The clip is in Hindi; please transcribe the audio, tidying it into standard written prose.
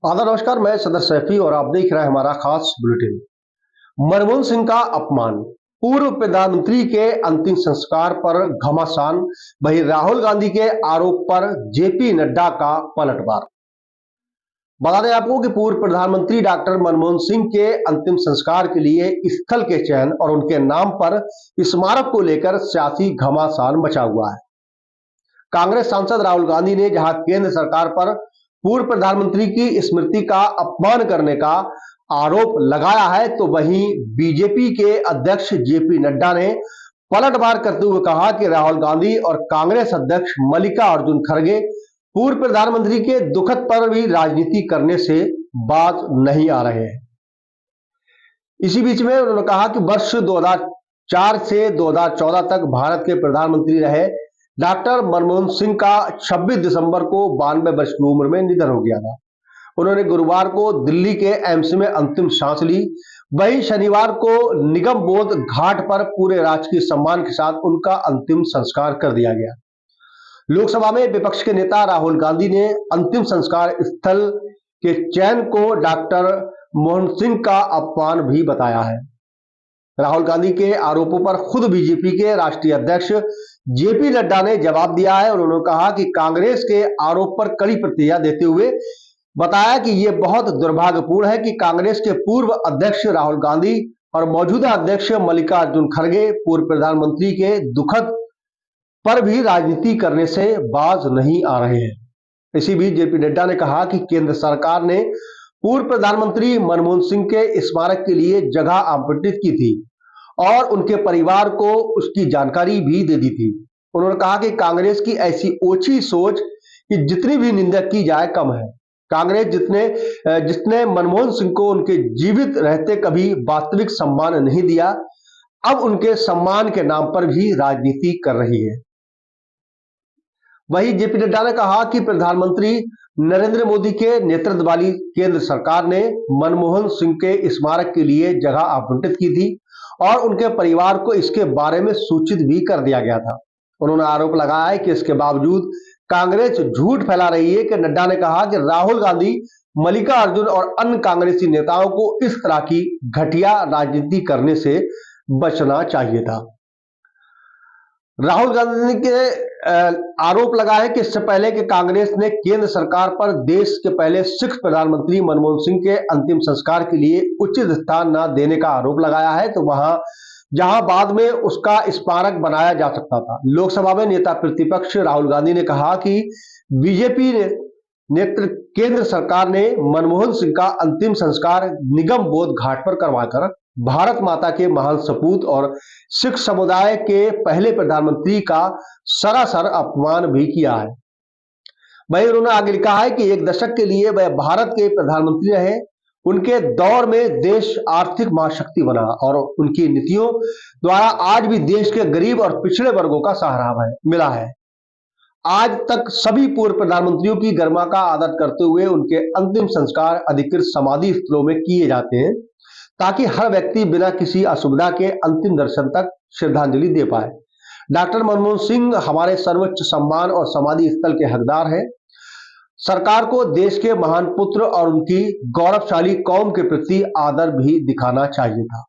आदाब नमस्कार, मैं सदर सैफी और आप देख रहे हैं हमारा खास बुलेटिन। मनमोहन सिंह का अपमान, पूर्व प्रधानमंत्री के अंतिम संस्कार पर घमासान। वहीं राहुल गांधी के आरोप पर जेपी नड्डा का पलटवार। बता दें आपको कि पूर्व प्रधानमंत्री डॉक्टर मनमोहन सिंह के अंतिम संस्कार के लिए स्थल के चयन और उनके नाम पर स्मारक को लेकर सियासी घमासान मचा हुआ है। कांग्रेस सांसद राहुल गांधी ने जहां केंद्र सरकार पर पूर्व प्रधानमंत्री की स्मृति का अपमान करने का आरोप लगाया है, तो वहीं बीजेपी के अध्यक्ष जेपी नड्डा ने पलटवार करते हुए कहा कि राहुल गांधी और कांग्रेस अध्यक्ष मल्लिकार्जुन खड़गे पूर्व प्रधानमंत्री के दुखद पर भी राजनीति करने से बाज नहीं आ रहे हैं। इसी बीच में उन्होंने कहा कि वर्ष 2004 से 2014 तक भारत के प्रधानमंत्री रहे डॉक्टर मनमोहन सिंह का 26 दिसंबर को 92 वर्ष की उम्र में निधन हो गया था। उन्होंने गुरुवार को दिल्ली के एम्स में अंतिम सांस ली। वहीं शनिवार को निगम बोध घाट पर पूरे राजकीय सम्मान के साथ उनका अंतिम संस्कार कर दिया गया। लोकसभा में विपक्ष के नेता राहुल गांधी ने अंतिम संस्कार स्थल के चयन को डॉक्टर मनमोहन सिंह का अपमान भी बताया है। राहुल गांधी के आरोपों पर खुद बीजेपी के राष्ट्रीय अध्यक्ष जेपी नड्डा ने जवाब दिया है और उन्होंने कहा कि कांग्रेस के आरोप पर कड़ी प्रतिक्रिया देते हुए बताया कि यह बहुत दुर्भाग्यपूर्ण है कि कांग्रेस के पूर्व अध्यक्ष राहुल गांधी और मौजूदा अध्यक्ष मल्लिकार्जुन खड़गे पूर्व प्रधानमंत्री के दुखद पर भी राजनीति करने से बाज नहीं आ रहे हैं। इसी बीच जेपी नड्डा ने कहा कि केंद्र सरकार ने पूर्व प्रधानमंत्री मनमोहन सिंह के स्मारक के लिए जगह आवंटित की थी और उनके परिवार को उसकी जानकारी भी दे दी थी। उन्होंने कहा कि कांग्रेस की ऐसी ओछी सोच कि जितनी भी निंदा की जाए कम है। कांग्रेस जिसने मनमोहन सिंह को उनके जीवित रहते कभी वास्तविक सम्मान नहीं दिया, अब उनके सम्मान के नाम पर भी राजनीति कर रही है। वहीं जेपी नड्डा ने कहा कि प्रधानमंत्री नरेंद्र मोदी के नेतृत्व वाली केंद्र सरकार ने मनमोहन सिंह के स्मारक के लिए जगह आवंटित की थी और उनके परिवार को इसके बारे में सूचित भी कर दिया गया था। उन्होंने आरोप लगाया है कि इसके बावजूद कांग्रेस झूठ फैला रही है। कि नड्डा ने कहा कि राहुल गांधी, मल्लिकार्जुन और अन्य कांग्रेसी नेताओं को इस तरह की घटिया राजनीति करने से बचना चाहिए था। राहुल गांधी के आरोप लगा है कि इससे पहले कि कांग्रेस ने केंद्र सरकार पर देश के पहले सिख प्रधानमंत्री मनमोहन सिंह के अंतिम संस्कार के लिए उचित स्थान न देने का आरोप लगाया है, तो वहां जहां बाद में उसका स्मारक बनाया जा सकता था। लोकसभा में नेता प्रतिपक्ष राहुल गांधी ने कहा कि बीजेपी नेतृत्व केंद्र सरकार ने मनमोहन सिंह का अंतिम संस्कार निगम बोध घाट पर करवाकर भारत माता के महान सपूत और सिख समुदाय के पहले प्रधानमंत्री का सरासर अपमान भी किया है। वहीं उन्होंने आगे लिखा है कि एक दशक के लिए वह भारत के प्रधानमंत्री रहे। उनके दौर में देश आर्थिक महाशक्ति बना और उनकी नीतियों द्वारा आज भी देश के गरीब और पिछड़े वर्गों का सहारा मिला है। आज तक सभी पूर्व प्रधानमंत्रियों की गरिमा का आदर करते हुए उनके अंतिम संस्कार अधिकृत समाधि स्थलों में किए जाते हैं, ताकि हर व्यक्ति बिना किसी असुविधा के अंतिम दर्शन तक श्रद्धांजलि दे पाए। डॉक्टर मनमोहन सिंह हमारे सर्वोच्च सम्मान और समाधि स्थल के हकदार हैं। सरकार को देश के महान पुत्र और उनकी गौरवशाली कौम के प्रति आदर भी दिखाना चाहिए था।